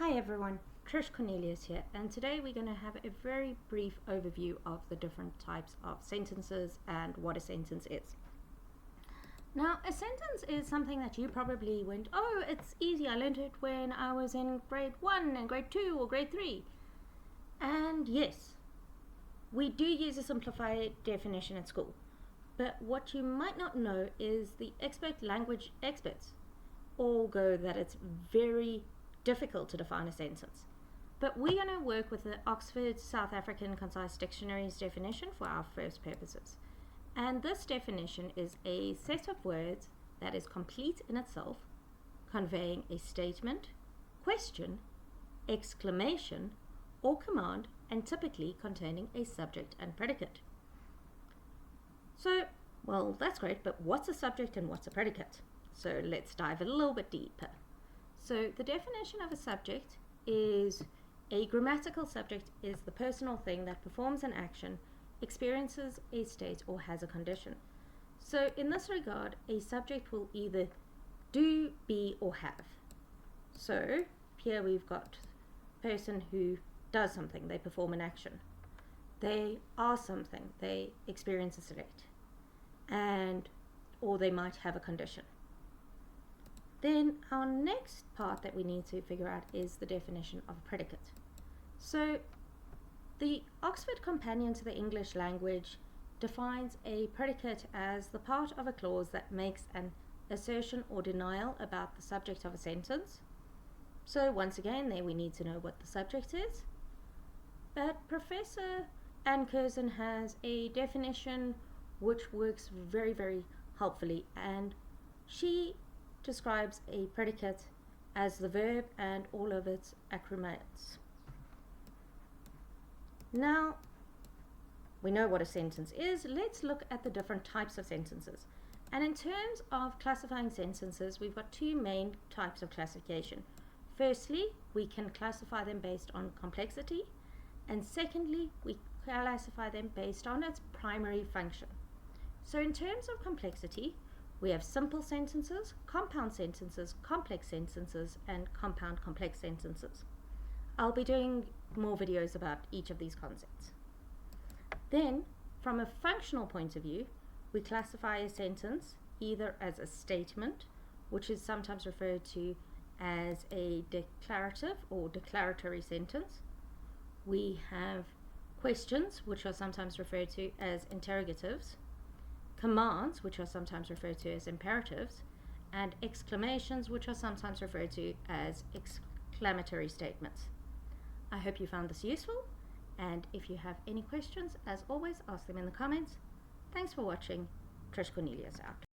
Hi everyone, Trish Cornelius here, and today we're going to have a very brief overview of the different types of sentences and what a sentence is. Now, a sentence is something that you probably went, oh, it's easy, I learned it when I was in grade 1 and grade 2 or grade 3. And yes, we do use a simplified definition at school, but what you might not know is the expert language experts all go that it's very difficult to define a sentence. But we're going to work with the Oxford South African Concise Dictionary's definition for our first purposes. And this definition is a set of words that is complete in itself, conveying a statement, question, exclamation, or command, and typically containing a subject and predicate. So, well, that's great, but what's a subject and what's a predicate? So let's dive a little bit deeper. So the definition of a subject is a grammatical subject is the person or thing that performs an action, experiences a state, or has a condition. So in this regard, a subject will either do, be, or have. So here we've got a person who does something, they perform an action. They are something, they experience a state, or they might have a condition. Then our next part that we need to figure out is the definition of a predicate. So the Oxford Companion to the English Language defines a predicate as the part of a clause that makes an assertion or denial about the subject of a sentence. So once again, there we need to know what the subject is. But Professor Anne Curzon has a definition which works very, very helpfully, and she describes a predicate as the verb and all of its accoutrements. Now, we know what a sentence is. Let's look at the different types of sentences. And in terms of classifying sentences, we've got two main types of classification. Firstly, we can classify them based on complexity, and secondly, we classify them based on its primary function. So in terms of complexity, we have simple sentences, compound sentences, complex sentences, and compound complex sentences. I'll be doing more videos about each of these concepts. Then, from a functional point of view, we classify a sentence either as a statement, which is sometimes referred to as a declarative or declaratory sentence. We have questions, which are sometimes referred to as interrogatives, commands, which are sometimes referred to as imperatives, and exclamations, which are sometimes referred to as exclamatory statements. I hope you found this useful, and if you have any questions, as always, ask them in the comments. Thanks for watching. Trish Cornelius out.